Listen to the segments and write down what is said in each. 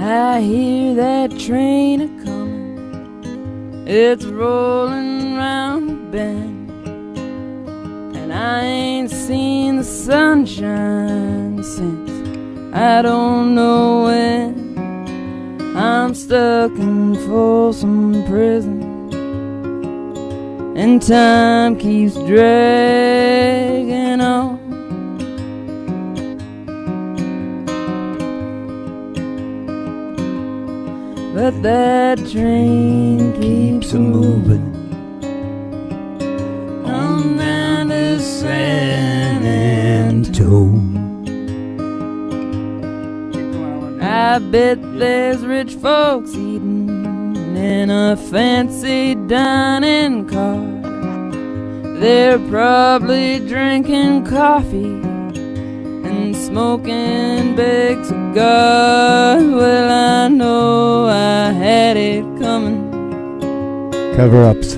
I hear that train a-comin', it's rollin' round the bend, and I ain't seen the sunshine since I don't know when. I'm stuck in Folsom Prison, and time keeps dragging on. But that train keeps a-moving on down to San Antone. I bet there's rich folks eating in a fancy dining car. They're probably drinking coffee and smoking big cigars. Well, I know I had it coming. Cover-ups.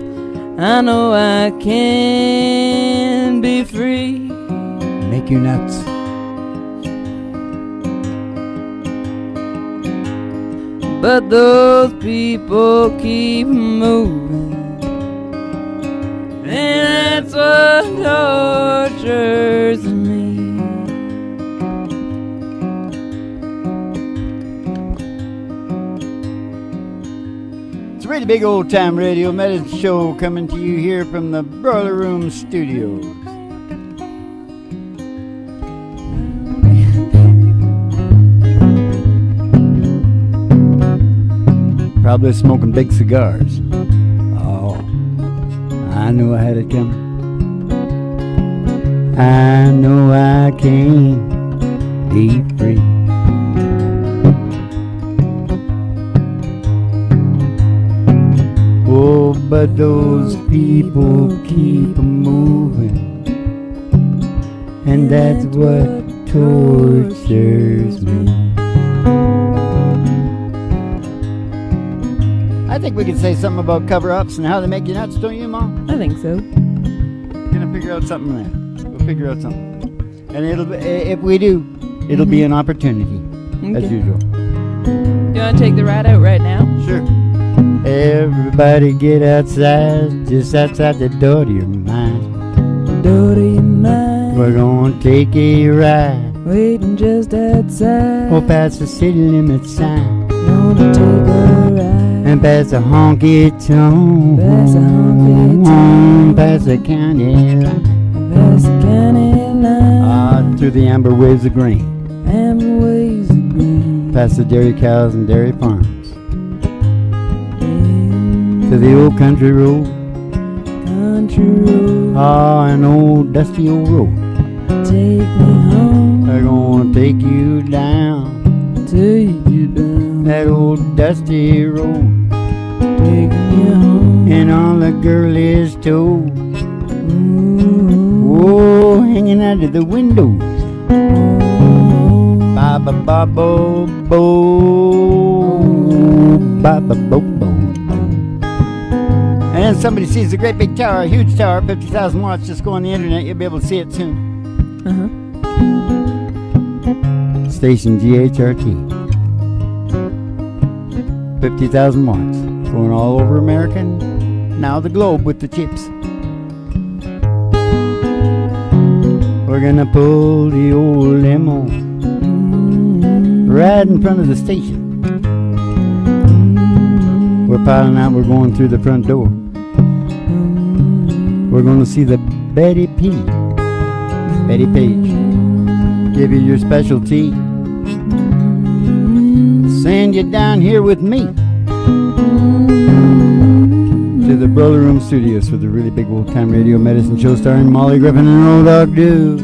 I know I can be free. Make you nuts. But those people keep moving, and that's what tortures me. It's a really big old time radio medicine show coming to you here from the Broiler Room Studios. Probably smoking big cigars. Oh, I knew I had it coming. I know I can be free. Oh, but those people keep moving, and that's what tortures me. I think we could say something about cover-ups and how they make you nuts, don't you, Mom? I think so. We're gonna figure out something there. We'll figure out something, and it'll be, if we do, it'll be an opportunity, as usual. You want to take the ride out right now? Sure. Everybody get outside, just outside the door to your mind. Door to your mind. We're gonna take a ride. Waiting just outside. Or past the city limit sign. Gonna take a ride. And past the honky tonk. Past the honky tonk. Past the county line. Past the county line. Through the amber waves of grain. Amber waves of green. Past the dairy cows and dairy farms. To the old country road. Country road. An old dusty old road. Take me home. They're gonna take you down. Take you down. That old dusty road. Taking you home. And all the girlies toes. Whoa, hanging out of the windows. Ba ba ba bo bo. Ba ba bo bo. And then somebody sees a great big tower, a huge tower, 50,000 watts. Just go on the internet, you'll be able to see it soon. Station GHRT. 50,000 watts. Going all over America, now the globe with the chips. We're gonna pull the old limo right in front of the station. We're piling out, we're going through the front door. We're gonna see the Betty Page. Give you your specialty. Send you down here with me to the Broiler Room Studios for the really big old time radio medicine show starring Molly Griffin and Old Dog Doo.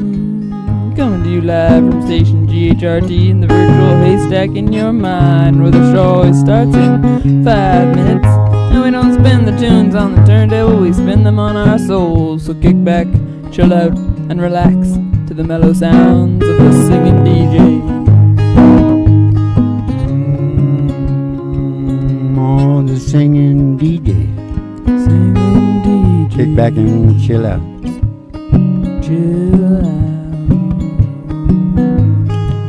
Coming to you live from station GHRT in the virtual haystack in your mind, where the show always starts in 5 minutes. And we don't spin the tunes on the turntable, we spin them on our souls. So kick back, chill out, and relax to the mellow sounds of the singing DJ. Oh, the singing DJ. Singing DJ. Kick back and chill out. Chill out.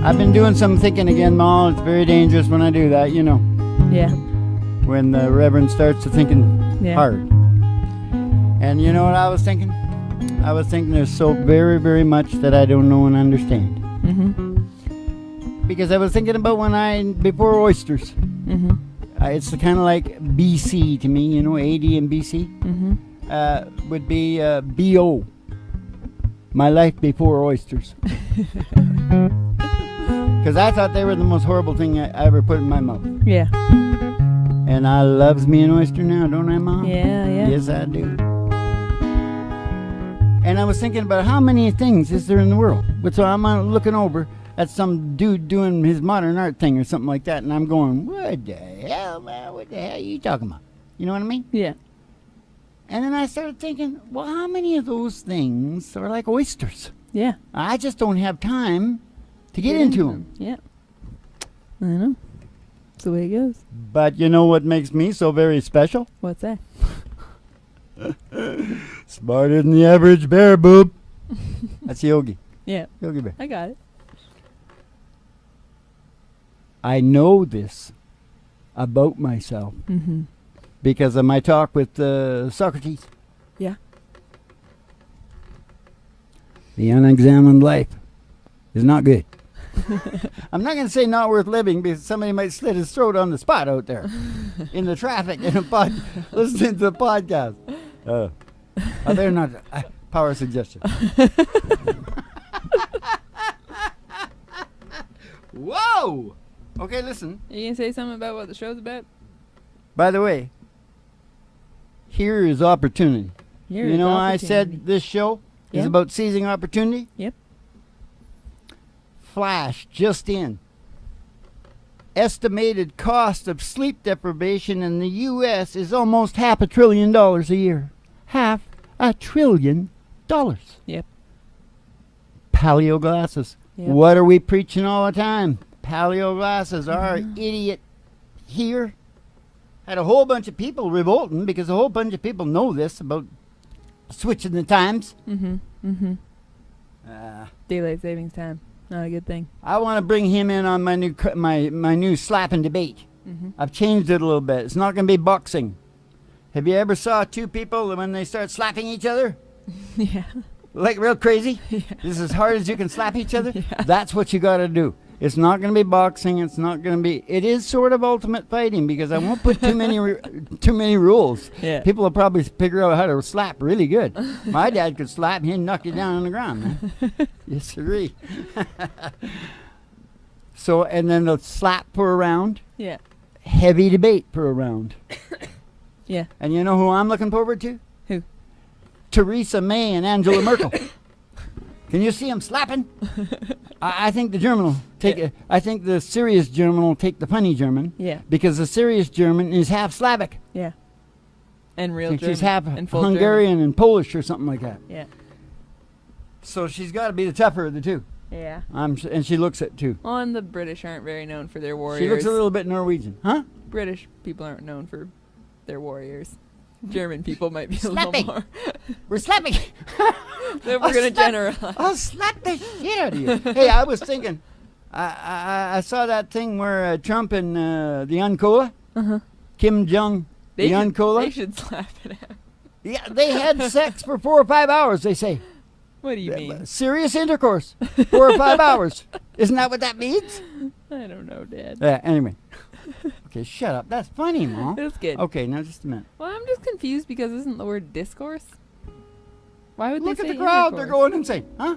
I've been doing some thinking again, Ma. It's very dangerous when I do that, you know. Yeah. When the Reverend starts to thinking hard. And you know what I was thinking? I was thinking there's so very, very much that I don't know and understand. Mm-hmm. Because I was thinking about before oysters. Mm-hmm. It's kind of like BC to me, you know, AD and BC. Mm-hmm. Would be BO. My life before oysters. Because I thought they were the most horrible thing I ever put in my mouth. Yeah. And I loves me an oyster now, don't I, Mom? Yeah, yeah. Yes, I do. And I was thinking about how many things is there in the world. So I'm looking over at some dude doing his modern art thing or something like that, and I'm going, what the hell, man? What the hell are you talking about? You know what I mean? Yeah. And then I started thinking, well, how many of those things are like oysters? Yeah. I just don't have time to get into them. Yeah. I know. That's the way it goes. But you know what makes me so very special? What's that? Smarter than the average bear, boob. That's Yogi. Yeah. Yogi Bear. I got it. I know this about myself Mm-hmm. because of my talk with Socrates. Yeah. The unexamined life is not good. I'm not going to say not worth living because somebody might slit his throat on the spot out there in the traffic and listening to the podcast. I better not. Power suggestion. Whoa! Okay, listen. You gonna say something about what the show's about? By the way, here is opportunity. Here you is know, I opportunity. said this show is Yeah. about seizing opportunity. Yep. Flash just in. Estimated cost of sleep deprivation in the U.S. is almost $500 billion a year. $500 billion. Yep. Paleo glasses. Yep. What are we preaching all the time? Paleo glasses. Our idiot here had a whole bunch of people revolting because a whole bunch of people know this about switching the times. Mm-hmm. Mm-hmm. Uh, Daylight savings time. Not a good thing. I want to bring him in on my new slapping debate. Mm-hmm. I've changed it a little bit. It's not going to be boxing. Have you ever saw two people when they start slapping each other? Yeah. Like real crazy? Yeah. This is as hard as you can slap each other? Yeah. That's what you got to do. It's not going to be boxing. It's not going to be... It is sort of ultimate fighting because I won't put too many rules. Yeah. People will probably figure out how to slap really good. My dad could slap. He'd knock you down on the ground, man. Yes, sirree. So, and then they'll slap for a round. Yeah. Heavy debate for a round. Yeah. And you know who I'm looking forward to? Who? Theresa May and Angela Merkel. Can you see them slapping? I think the German will take it. I think the serious German will take the funny German. Yeah. Because the serious German is half Slavic. Yeah. And real Think German. she's half and full Hungarian and Polish or something like that. German. Yeah. So she's got to be the tougher of the two. Yeah. And she looks it too. Well, and the British aren't very known for their warriors. She looks a little bit Norwegian, huh? British people aren't known for their warriors. German people might be a Slapping. little more. We're slapping. Then we're gonna generalize. I'll slap the shit out of you. Hey, I was thinking, I saw that thing where Trump and the Uncola, Uh-huh. Kim Jong, They the should, Uncola. they should slap it out. Yeah, they had sex for 4 or 5 hours. They say What do you mean? serious intercourse, 4 or 5 hours. Isn't that what that means? I don't know, Dad. Yeah. Anyway. Okay, shut up. That's funny, Mom. That's good. Okay, now just a minute. Well, I'm just confused because isn't the word discourse? Why would Look they at say the crowd. They're intercourse? going insane, huh?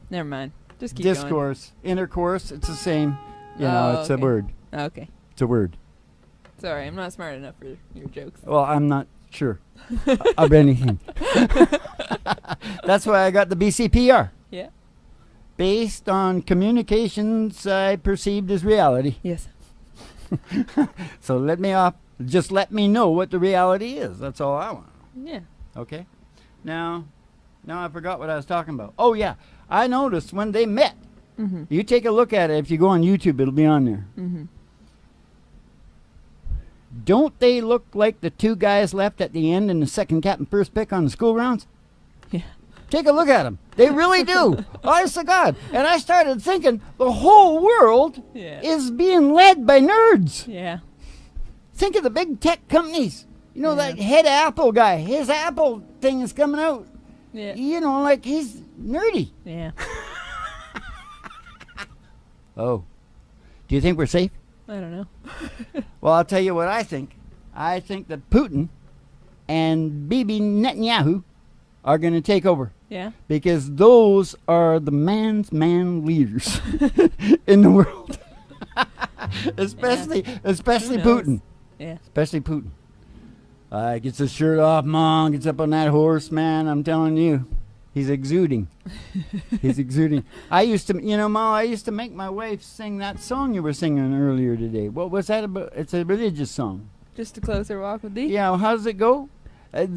Never mind. Just keep going. Discourse, intercourse. It's the same. You know, Oh, it's a okay. word. Okay. It's a word. Sorry, I'm not smart enough for your jokes. Well, I'm not sure of anything. That's why I got the BCPR. Yeah. Based on communications I perceived as reality. Yes. So let me off. Just let me know what the reality is. That's all I want. Yeah. Okay. Now I forgot what I was talking about. Oh yeah, I noticed when they met. Mm-hmm. You take a look at it. If you go on YouTube, it'll be on there. Mm-hmm. Don't they look like the two guys left at the end in the second captain first pick on the school grounds? Yeah. Take a look at them. They really do. Honest to God. And I started thinking the whole world Yeah. is being led by nerds. Yeah. Think of the big tech companies. You know, Yeah. that head Apple guy. His Apple thing is coming out. Yeah. You know, like he's nerdy. Yeah. Oh. Do you think we're safe? I don't know. Well, I'll tell you what I think. I think that Putin and Bibi Netanyahu are going to take over. Yeah. Because those are the man's man leaders in the world. especially Who knows? Putin. Yeah. Especially Putin. Gets his shirt off, Mom. Gets up on that horse, man. I'm telling you. He's exuding. He's exuding. I used to, Ma, I used to make my wife sing that song you were singing earlier today. What was that about? It's a religious song. Just a closer walk with thee. Yeah, how does it go? No,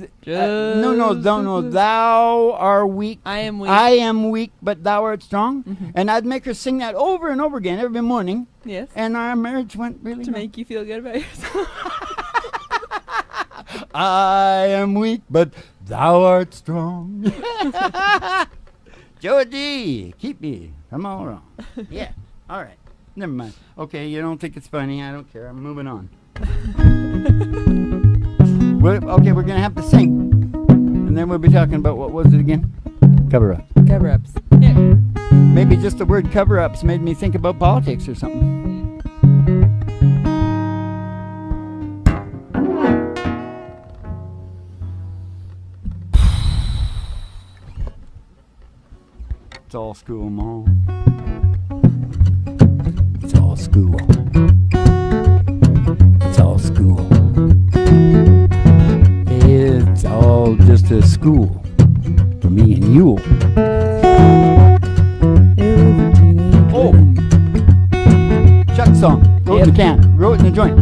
Just a thou art weak. I am weak. I am weak, but thou art strong. Mhm. And I'd make her sing that over and over again every morning, Yes. and our marriage went really To well. make you feel good about yourself. I am weak, but thou art strong. Georgie, keep me from all wrong. Yeah, all right. Never mind. Okay, you don't think it's funny. I don't care. I'm moving on. We're going to have to sing. And then we'll be talking about, what was it again? Cover-up. Cover-ups. Yeah. Maybe just the word cover-ups made me think about politics or something. It's all school, Mom. It's all school. It's all school. It's all just a school for me and you. Oh, Chuck song. Wrote in the can. Wrote in the joint.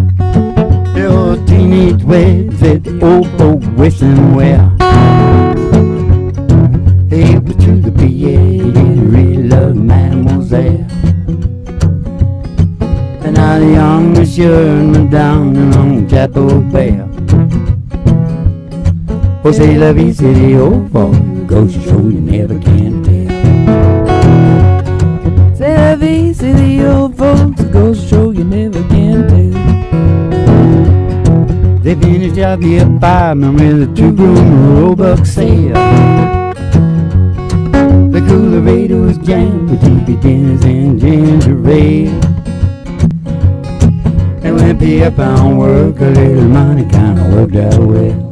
Your teenage ways that the old folk wishing well. It was to the PA, really love Mademoiselle. And now the young monsieur went down along Chapel Bell. Oh, say la vie, c'est the old folk, goes to show you never can tell. C'est la vie, c'est the old folks. It goes to show you never can tell. They finished up the apartment with a two-room Roebuck sale. The cooler radio was jammed with TV dinners and ginger ale. And when Pierre found work, a little money kinda worked out well.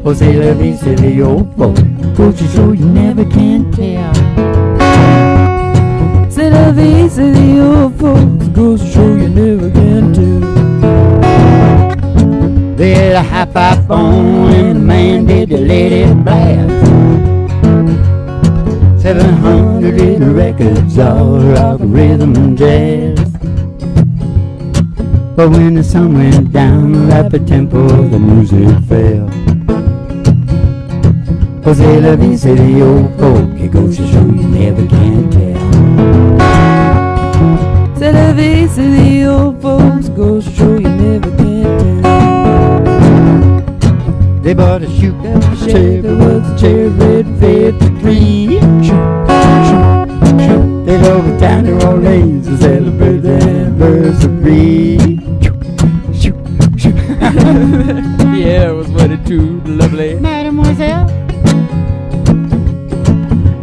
Oh, say la vie, c'est the old folk, goes to show you never can tell. C'est la vie, c'est the old folks. It goes to show you never can tell. They had a hi-fi phone and a man did the lady blast. 700 little records, all rock, rhythm, and jazz. But when the sun went down, the rapid tempo, the music fell. Oh, c'est la vie, c'est the old folk, it goes to show you never can tell. C'est la vie, c'est the old folks. It goes to show you never can tell. They bought a shoot Chevy with a cherry red 53. They drove it down to Orleans to celebrate the anniversary. The air was wedded too lovely. Mademoiselle.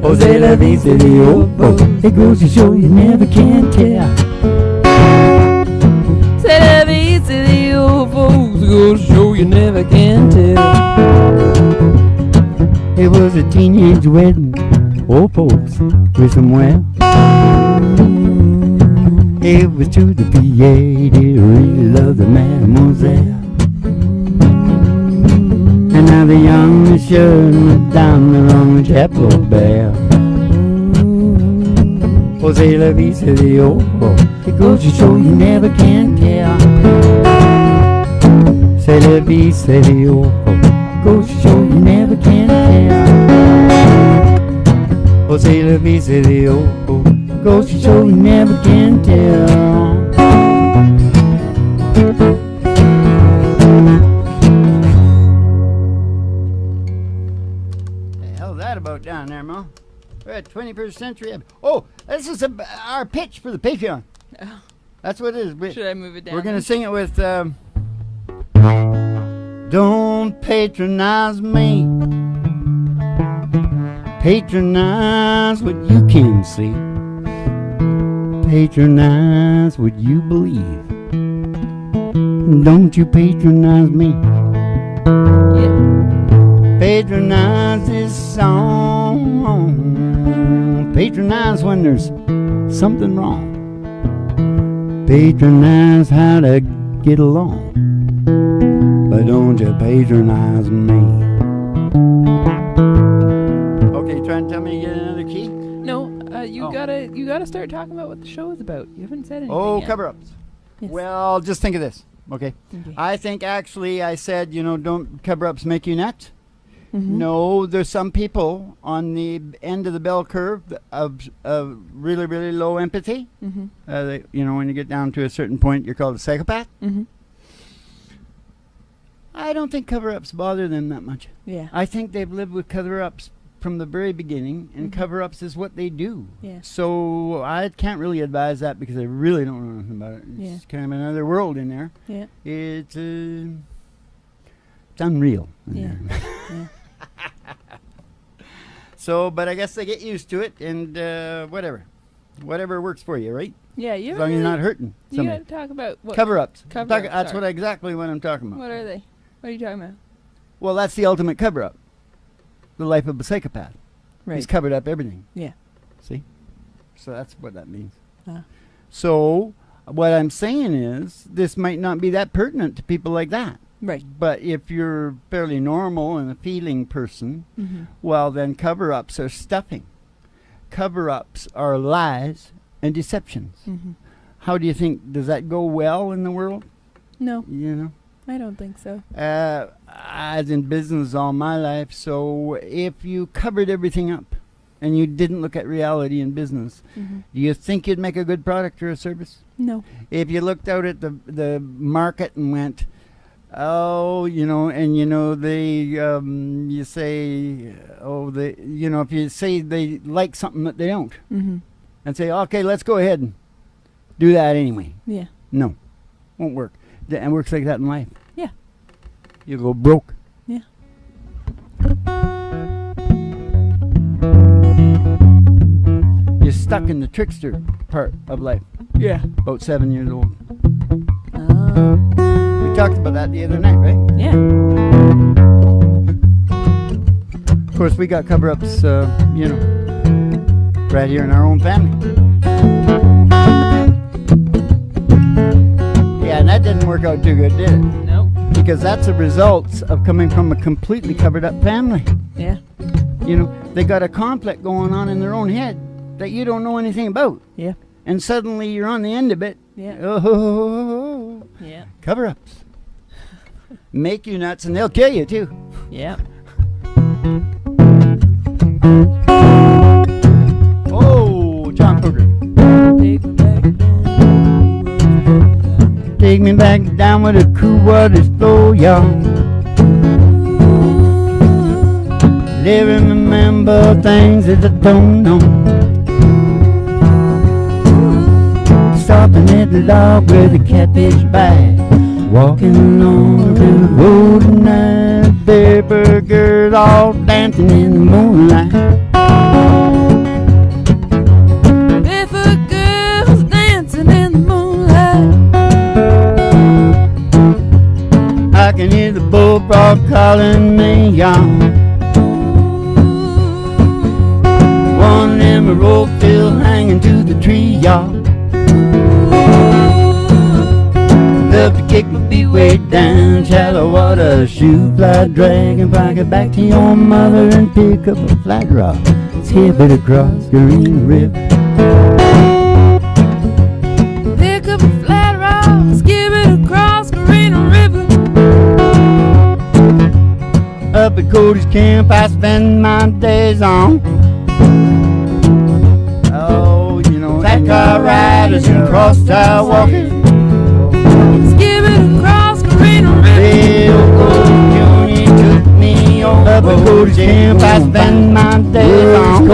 Oh, c'est la vie, c'est the old folk, it goes to show you never can tell. C'est la vie, c'est the old folks. It goes to show you never can tell. It was a teenage wedding, old folks wishing well. It was to the PA, they really loved the Mademoiselle. And now the young monsieur went down along the Chapel Bell. Oh, c'est la vie, c'est the old folk, it goes to show you never can tell. C'est la vie, c'est the old folk, it goes to show you never can tell. Oh, c'est la vie, c'est the old folk, it goes to show you never can tell. The hell that We're at 21st century. Oh, this is our pitch for the Patreon. Oh. That's what it is. Should I move it down? We're going to sing it with... Don't patronize me. Patronize what you can see. Patronize what you believe. Don't you patronize me. Yeah. Patronize this song. Patronize when there's something wrong. Patronize how to get along. But don't you patronize me. Okay, trying to tell me to get another key? No, you gotta start talking about what the show is about. You haven't said anything Oh, yet. cover-ups. Yes. Well, just think of this. Okay. Okay. I think actually I said, don't cover-ups make you nuts. Mhm. No, there's some people on the end of the bell curve of really, really low empathy. Mhm. When you get down to a certain point, you're called a psychopath. Mhm. I don't think cover-ups bother them that much. Yeah. I think they've lived with cover-ups from the very beginning, and Mhm. cover-ups is what they do. Yeah. So I can't really advise that because I really don't know anything about it. Yeah. It's kind of another world in there. Yeah. It's unreal. in Yeah. there. Yeah. So, but I guess they get used to it, and whatever works for you, right? Yeah. You As long as you're not hurting You somebody. gotta talk about what Cover-ups. Cover-ups, That's sorry. exactly what I'm talking about. What are they? What are you talking about? Well, that's the ultimate cover-up. The life of a psychopath. Right. He's covered up everything. Yeah. See? So that's what that means. Ah. So what I'm saying is this might not be that pertinent to people like that. Right. But if you're fairly normal and a feeling person, Mhm. well, then cover-ups are stuffing. Cover-ups are lies and deceptions. Mhm. How do you think, does that go well in the world? No, You know? I don't think so. I was in business all my life, so if you covered everything up and you didn't look at reality in business, Mhm. do you think you'd make a good product or a service? No. If you looked out at the market and went, you say, if you say they like something that they don't, Mhm. and say, okay, let's go ahead and do that anyway. Yeah. No, won't work. And it works like that in life. Yeah. You go broke. Yeah. You're stuck in the trickster part of life. Yeah. About 7 years old. Oh. We talked about that the other night, right? Yeah. Of course, we got cover-ups, right here in our own family. Yeah, and that didn't work out too good, did it? Nope. Because that's a result of coming from a completely covered-up family. Yeah. They got a conflict going on in their own head that you don't know anything about. Yeah. And suddenly you're on the end of it. Yeah. Oh, Yeah. cover-ups. Make you nuts, and they'll kill you, too. Yeah. Oh, John Cougar. Take me back down. Take me back down where the cool waters flow, y'all. Live and remember things that I don't know. Stopping at the log where the catfish bite. Walking along the road tonight. Barefoot girls all dancing in the moonlight. Barefoot girls dancing in the moonlight. I can hear the bullfrog calling me, y'all. One emerald still hanging to the tree, y'all. Love to kick my feet way down shallow water, shoot, fly, dragonfly, get back to your mother and pick up a flat rock, skip it across Green River. Pick up a flat rock, skip it across Green River. Up at Cody's camp I spend my days on. Flat car riders and cross-tire walking. Skip it across Green River. Bill Cody took me over. Up at Cody's camp I spend my days on.